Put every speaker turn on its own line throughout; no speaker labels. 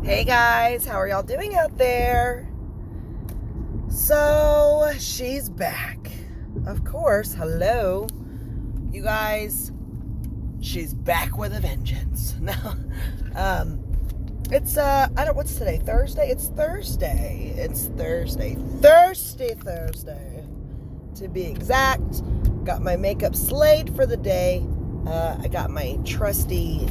Hey guys, how are y'all doing out there? So, she's back. Of course, hello. You guys, she's back with a vengeance. No. What's today? Thursday? It's Thursday. Thursday. To be exact. Got my makeup slayed for the day. I got my trusty,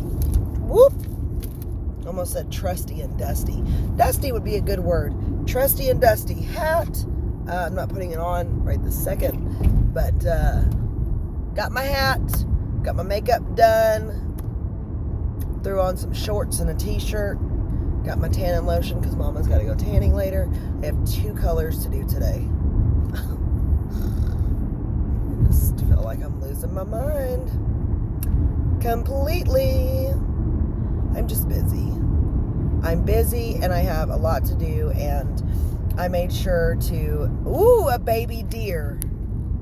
almost said trusty and dusty. Dusty would be a good word. Trusty and dusty hat. I'm not putting it on right this second, but got my hat, got my makeup done, threw on some shorts and a t-shirt, got my tanning lotion because Mama's got to go tanning later. I have 2 colors to do today. I just feel like I'm losing my mind completely. I'm just busy. I'm busy and I have a lot to do, and I made sure to... Ooh, a baby deer.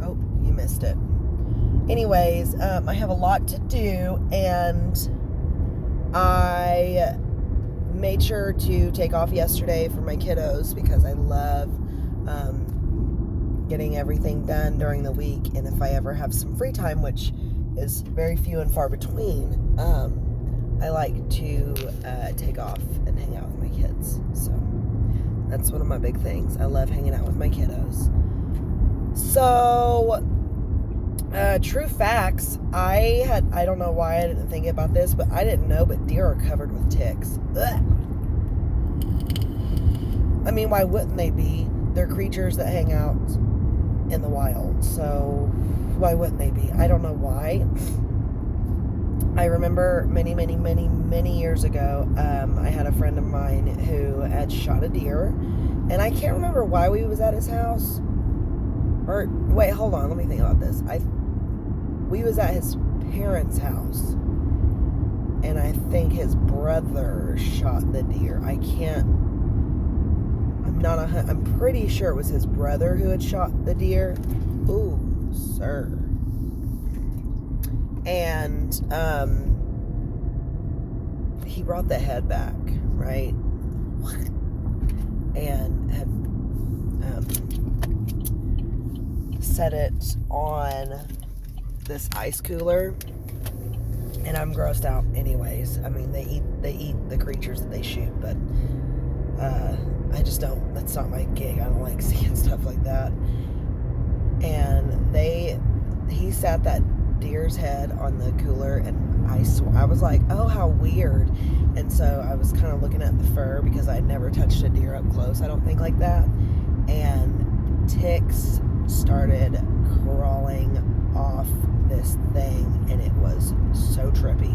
Oh, you missed it. Anyways, I have a lot to do, and I made sure to take off yesterday for my kiddos because I love getting everything done during the week, and if I ever have some free time, which is very few and far between, I like to take off and hang out with my kids. So that's one of my big things. I love hanging out with my kiddos. So, true facts. I don't know why I didn't think about this, but I didn't know, but deer are covered with ticks. Ugh. I mean, why wouldn't they be? They're creatures that hang out in the wild. So why wouldn't they be? I don't know why. I remember many years ago, I had a friend of mine who had shot a deer, and I can't remember why we was at his house. Or, wait, hold on, let me think about this. We was at his parents' house, and I think his brother shot the deer. I'm pretty sure it was his brother who had shot the deer. Ooh, sir. And he brought the head back, right? And had set it on this ice cooler. And I'm grossed out anyways. I mean, they eat the creatures that they shoot, but I just don't, that's not my gig. I don't like seeing stuff like that. And he sat that deer's head on the cooler, and I was like, oh, how weird. And so I was kind of looking at the fur because I'd never touched a deer up close, I don't think, like that. And ticks started crawling off this thing, and it was so trippy.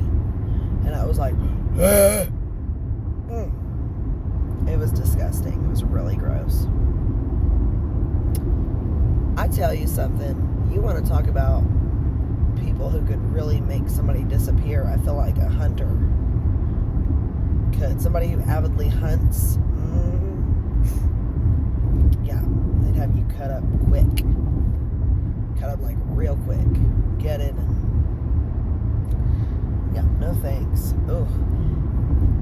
And I was like, ah! It was disgusting. It was really gross. I tell you something, you want to talk about people who could really make somebody disappear. I feel like a hunter could. Somebody who avidly hunts. Yeah, they'd have you cut up quick. Cut up like real quick. Get it. Yeah, no thanks. Ugh.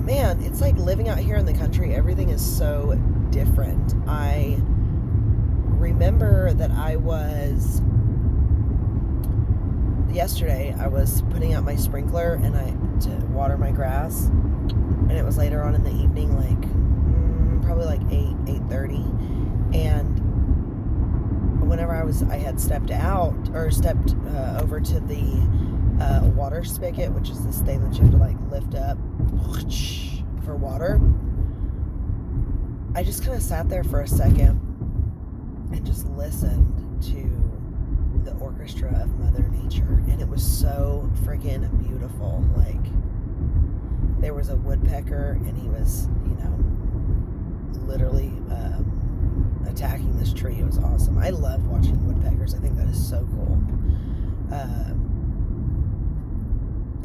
Man, it's like living out here in the country. Everything is so different. I remember that yesterday I was putting out my sprinkler and to water my grass, and it was later on in the evening, like probably like 8:30, and whenever I had stepped over to the water spigot, which is this thing that you have to like lift up for water, I just kind of sat there for a second and just listened to the orchestra of Mother Nature, and it was so freaking beautiful. Like, there was a woodpecker, and he was, literally attacking this tree. It was awesome. I love watching woodpeckers. I think that is so cool.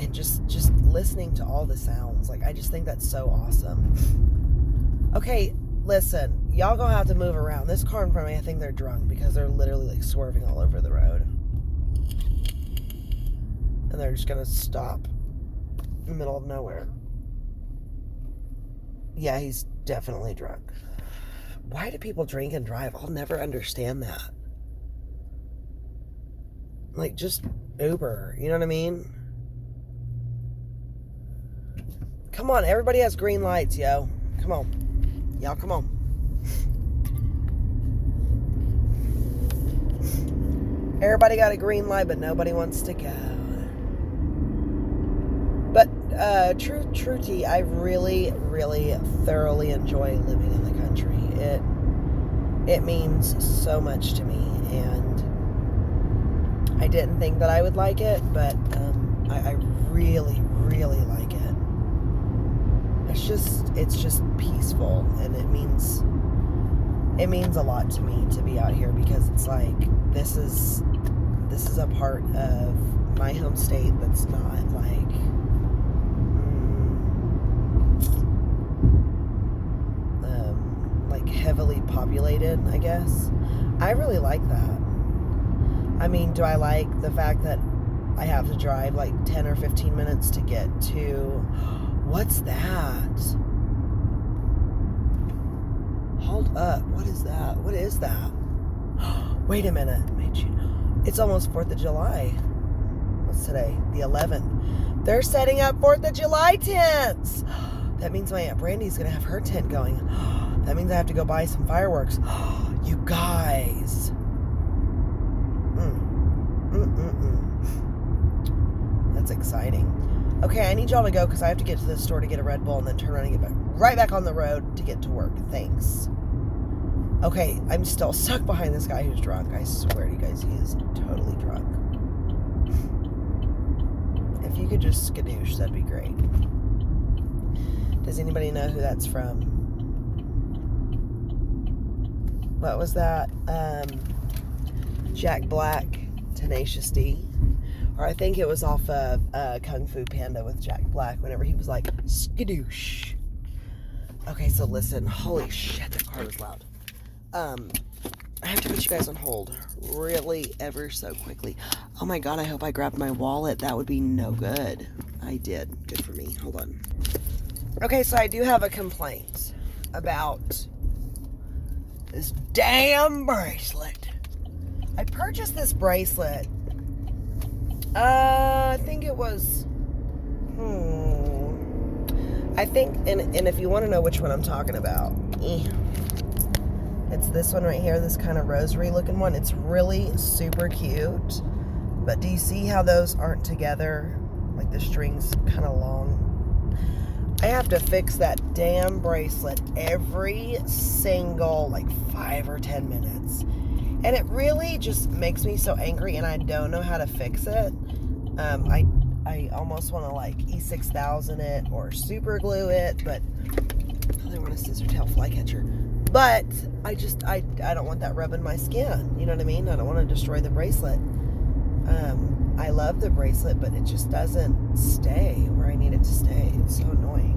And just listening to all the sounds, like, I just think that's so awesome. Okay, listen, y'all gonna have to move around. This car in front of me, I think they're drunk because they're literally like swerving all over the road. And they're just gonna stop in the middle of nowhere. Yeah, he's definitely drunk. Why do people drink and drive? I'll never understand that. Like, just Uber, you know what I mean? Come on, everybody has green lights, yo. Come on. Y'all, come on. Everybody got a green light, but nobody wants to go. But, true tea, I really, really thoroughly enjoy living in the country. It means so much to me, and I didn't think that I would like it, but I really, really like it. It's just peaceful, and it means a lot to me to be out here, because it's like this is a part of my home state that's not like heavily populated, I guess. I really like that. I mean, do I like the fact that I have to drive like 10 or 15 minutes to get to... What's that? Hold up. What is that? What is that? Wait a minute. It's almost 4th of July. What's today? The 11th. They're setting up 4th of July tents. That means my Aunt Brandy's going to have her tent going. That means I have to go buy some fireworks. You guys. That's exciting. Okay, I need y'all to go because I have to get to the store to get a Red Bull and then turn around and get right back on the road to get to work. Thanks. Okay, I'm still stuck behind this guy who's drunk. I swear to you guys, he is totally drunk. If you could just skadoosh, that'd be great. Does anybody know who that's from? What was that? Jack Black, Tenacious D. Or I think it was off of Kung Fu Panda with Jack Black whenever he was like, skadoosh. Okay, so listen. Holy shit, that car was loud. I have to put you guys on hold really ever so quickly. Oh my god, I hope I grabbed my wallet. That would be no good. I did. Good for me. Hold on. Okay, so I do have a complaint about this damn bracelet. I purchased this bracelet. I think it was... I think, and if you want to know which one I'm talking about, it's this one right here, this kind of rosary looking one. It's really super cute. But do you see how those aren't together? Like the string's kind of long. I have to fix that damn bracelet every single like 5 or 10 minutes. And it really just makes me so angry, and I don't know how to fix it. I almost want to like E6000 it or super glue it, but I want a scissor tail flycatcher. But I don't want that rubbing my skin. You know what I mean? I don't want to destroy the bracelet. I love the bracelet, but it just doesn't stay where I need it to stay. It's so annoying.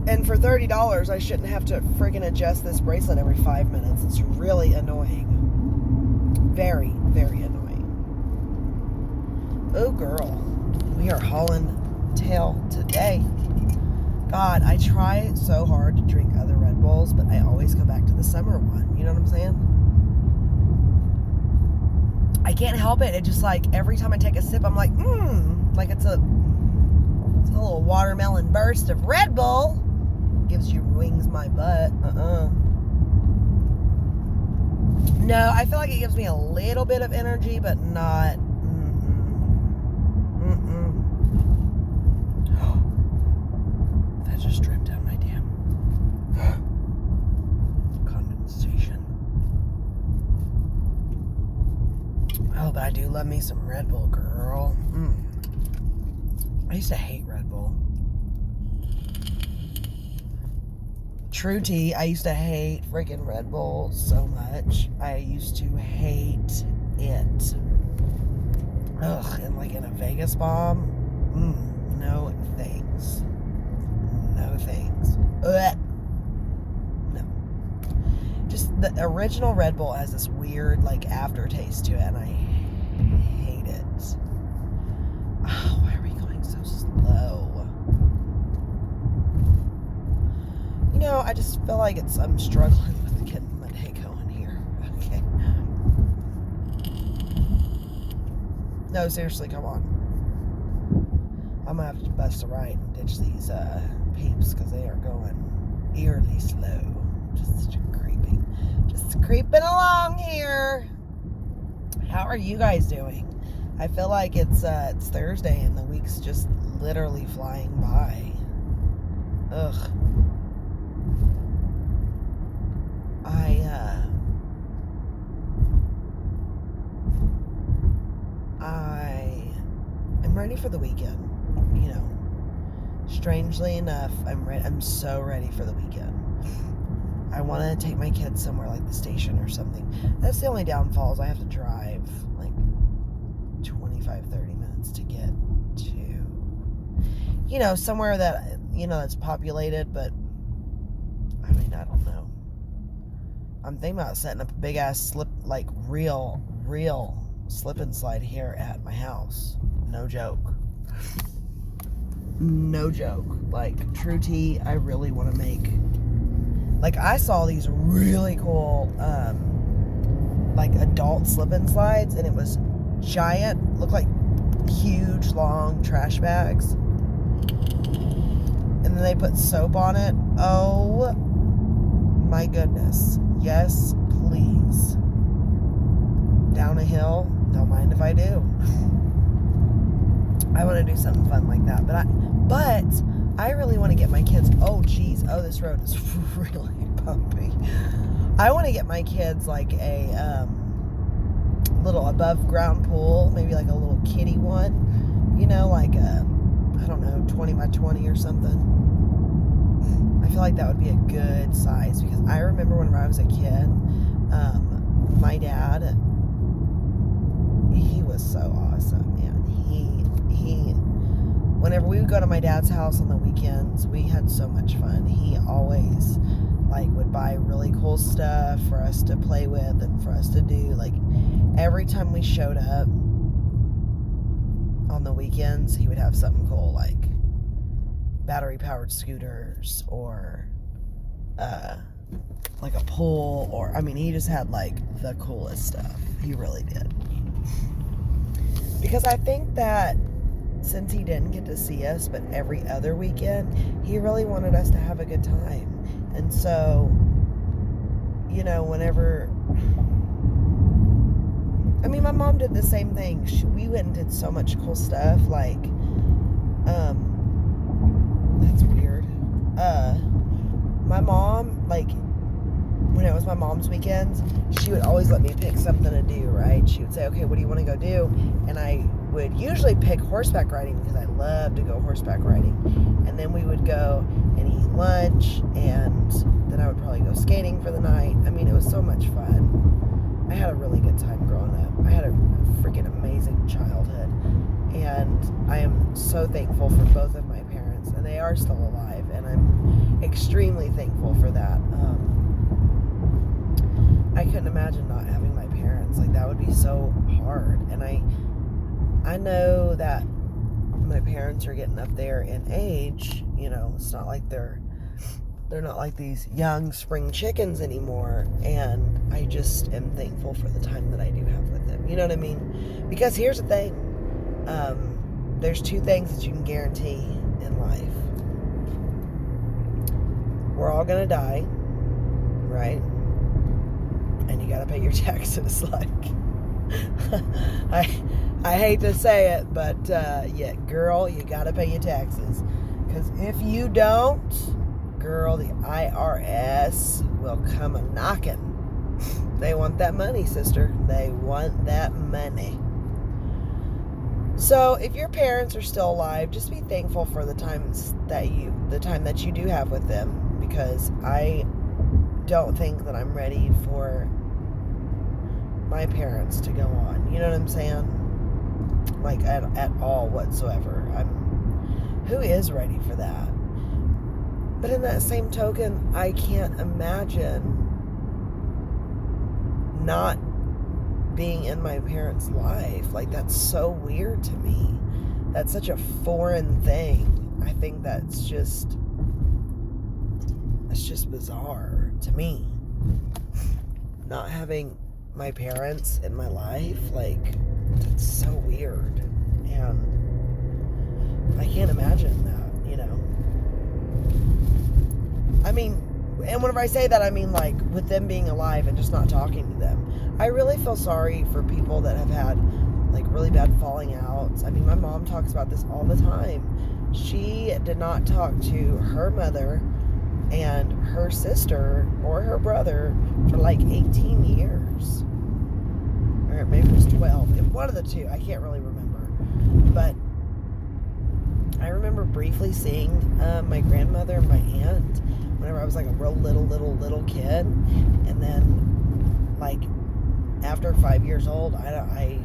And for $30, I shouldn't have to friggin' adjust this bracelet every 5 minutes. It's really annoying. Very, very annoying. Oh, girl. We are hauling tail today. God, I try so hard to drink other Red Bulls, but I always go back to the summer one. You know what I'm saying? I can't help it. It just like, every time I take a sip, I'm like, like it's a little watermelon burst of Red Bull. Gives you wings my butt. No, I feel like it gives me a little bit of energy, but not. That just dripped down my damn condensation. Oh, but I do love me some Red Bull, girl. I used to hate Red Bull. True tea, I used to hate freaking Red Bull so much. I used to hate it. Ugh, and like in a Vegas bomb, no thanks. No thanks. Ugh. No. Just the original Red Bull has this weird like aftertaste to it, and I hate it. Oh, why are we going so slow? I just feel like I'm struggling with getting my day going here. Okay. No, seriously, come on. I'm gonna have to bust a right and ditch these peeps because they are going eerily slow. Just creeping along here. How are you guys doing? I feel like it's Thursday and the week's just literally flying by. Ugh. I am ready for the weekend. Strangely enough, I'm so ready for the weekend. I want to take my kids somewhere like the station or something. That's the only downfall is I have to drive like 25, 30 minutes to get to, somewhere that, that's populated, but I don't know. I'm thinking about setting up a big ass real slip and slide here at my house. No joke. Like, true tea, I really want to make. Like, I saw these really cool, adult slip and slides, and it was giant, looked like huge, long trash bags. And then they put soap on it. Oh, my goodness. Yes, please. Down a hill, don't mind if I do. I want to do something fun like that, but I really want to get my kids. Oh geez, this road is really bumpy. I want to get my kids like a little above ground pool, maybe like a little kiddie one, like a, I don't know, 20 by 20 or something. I feel like that would be a good size because I remember when I was a kid, my dad, he was so awesome, man. Whenever we would go to my dad's house on the weekends, we had so much fun. He always would buy really cool stuff for us to play with and for us to do. Like, every time we showed up on the weekends, he would have something cool, like battery powered scooters or like a pool, or he just had the coolest stuff. He really did. Because I think that since he didn't get to see us but every other weekend, he really wanted us to have a good time. And so, whenever, my mom did the same thing. We went and did so much cool stuff, that's weird. My mom, when it was my mom's weekends, she would always let me pick something to do, right? She would say, okay, what do you want to go do? And I would usually pick horseback riding because I love to go horseback riding. And then we would go and eat lunch, and then I would probably go skating for the night. It was so much fun. I had a really good time growing up. I had a freaking amazing childhood. And I am so thankful for both of my parents, and they are still alive, and I'm extremely thankful for that. I couldn't imagine not having my parents. That would be so hard. And I know that my parents are getting up there in age. It's not like they're not like these young spring chickens anymore. And I just am thankful for the time that I do have with them. You know what I mean? Because here's the thing. There's two things that you can guarantee in life. We're all going to die, right? And you got to pay your taxes. I hate to say it, but yeah, girl, you got to pay your taxes. Because if you don't, girl, the IRS will come a-knocking. They want that money, sister. They want that money. So if your parents are still alive, just be thankful for the time that you do have with them, because I don't think that I'm ready for my parents to go on. You know what I'm saying? At all whatsoever. Who is ready for that? But in that same token, I can't imagine not being in my parents' life. That's so weird to me. That's such a foreign thing. I think that's just it's just bizarre to me. Not having my parents in my life, like, it's so weird. And I can't imagine that, you know. I mean, and whenever I say that, I mean, like, with them being alive and just not talking to them. I really feel sorry for people that have had, like, really bad falling outs. I mean, my mom talks about this all the time. She did not talk to her mother and her sister or her brother for, like, 18 years. Or maybe it was 12. One of the two. I can't really remember. But I remember briefly seeing my grandmother and my aunt whenever I was like a real little kid, and then like after 5 years old, I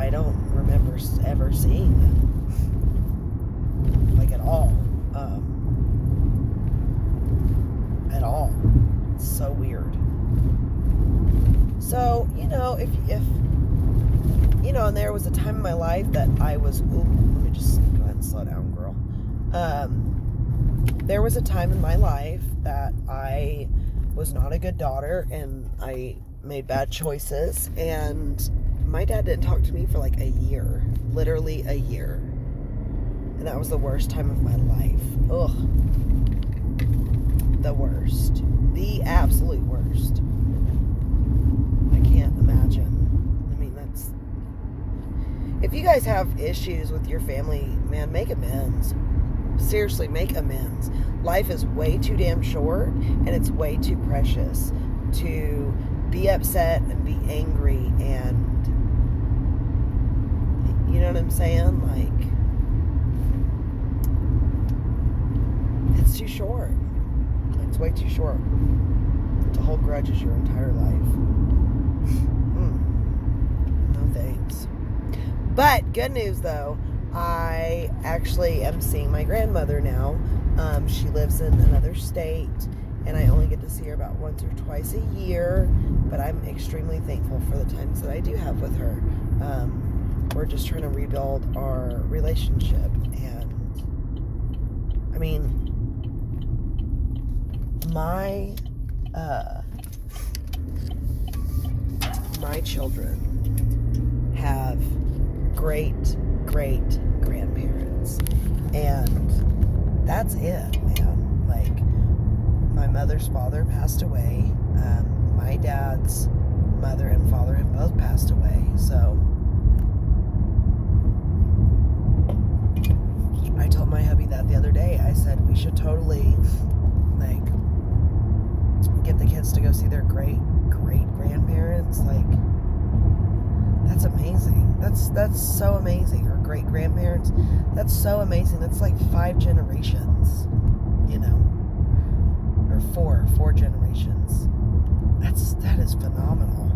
don't remember ever seeing them, like, at all. At all. It's so weird. So, you know, if you know, and there was a time in my life that I was, let me just go ahead and slow down, girl. There was a time in my life that I was not a good daughter, and I made bad choices, and my dad didn't talk to me for like a year, literally a year, and that was the worst time of my life. Ugh, the worst, the absolute worst. I can't imagine. I mean, that's, if you guys have issues with your family, man, make amends. Seriously, make amends. Life is way too damn short, and it's way too precious to be upset and be angry, and you know what I'm saying? Like, it's too short. It's way too short to hold grudges your entire life. No thanks. But good news though, I actually am seeing my grandmother now. She lives in another state, and I only get to see her about once or twice a year, but I'm extremely thankful for the times that I do have with her. We're just trying to rebuild our relationship, and I mean, my children have great grandparents, and that's it, man. Like, my mother's father passed away. My dad's mother and father have both passed away. So I told my hubby that the other day. I said we should totally, like, get the kids to go see their great grandparents. Like, that's amazing. That's so amazing. Or great grandparents. That's so amazing. That's like 5 generations, you know, or four generations. That is phenomenal.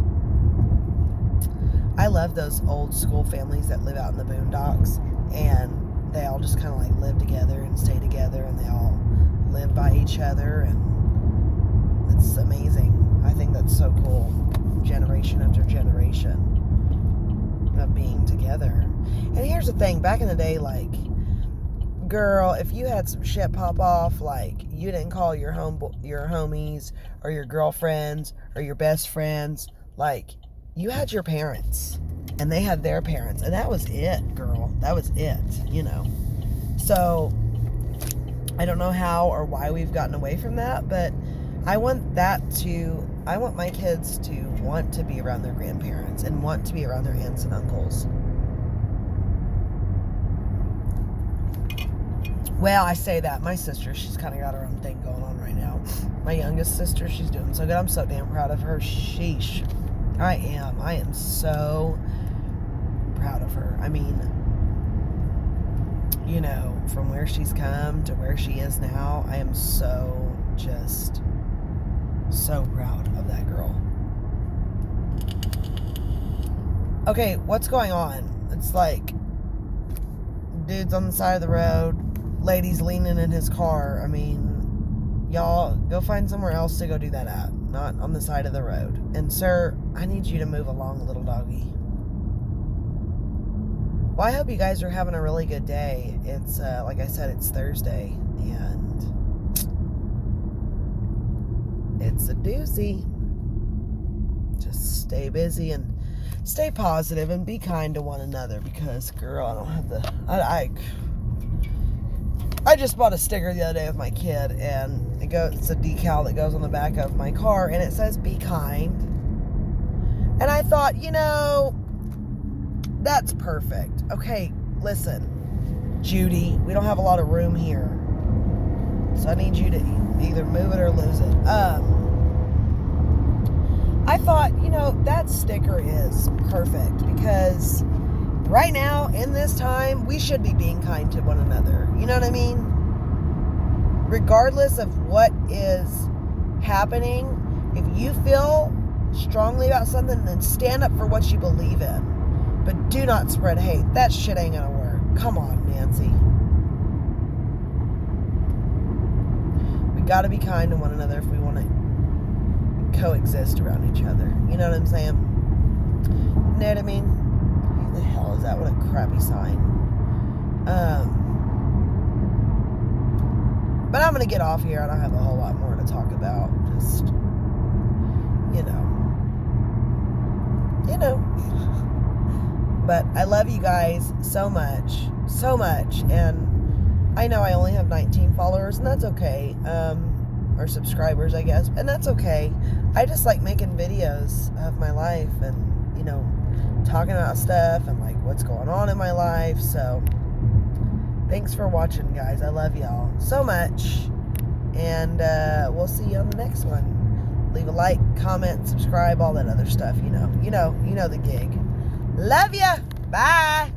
I love those old school families that live out in the boondocks, and they all just kind of like live together and stay together, and they all live by each other, and it's amazing. I think that's so cool. Generation after generation of being together. And here's the thing, back in the day, like, girl, if you had some shit pop off, like, you didn't call your homies or your girlfriends or your best friends, like, you had your parents and they had their parents, and that was it, girl. That was it, you know. So I don't know how or why we've gotten away from that, but I want my kids to want to be around their grandparents and want to be around their aunts and uncles. Well, I say that. My sister, she's kind of got her own thing going on right now. My youngest sister, she's doing so good. I'm so damn proud of her. Sheesh. I am so proud of her. I mean, you know, from where she's come to where she is now, I am so proud of that girl. Okay, what's going on? It's like dudes on the side of the road, ladies leaning in his car. I mean, y'all go find somewhere else to go do that at, not on the side of the road. And sir, I need you to move along, little doggy. Well, I hope you guys are having a really good day. It's like I said, it's Thursday, and it's a doozy. Just stay busy and stay positive and be kind to one another, because, girl, I don't have the... I just bought a sticker the other day with my kid, and it's a decal that goes on the back of my car, and it says, be kind. And I thought, that's perfect. Okay, listen, Judy, we don't have a lot of room here, so I need you to either move it or lose it. I thought, that sticker is perfect, because right now, in this time, we should be being kind to one another. You know what I mean? Regardless of what is happening, if you feel strongly about something, then stand up for what you believe in. But do not spread hate. That shit ain't gonna work. Come on, Nancy. We gotta be kind to one another if we want to coexist around each other. You know what I'm saying? You know what I mean? Who the hell is that? What a crappy sign. But I'm gonna get off here. I don't have a whole lot more to talk about. Just, But I love you guys so much, and I know I only have 19 followers, and that's okay, or subscribers, I guess, and that's okay. I just like making videos of my life, and, talking about stuff, and, like, what's going on in my life, so thanks for watching, guys. I love y'all so much, and we'll see you on the next one. Leave a like, comment, subscribe, all that other stuff, you know the gig. Love ya. Bye.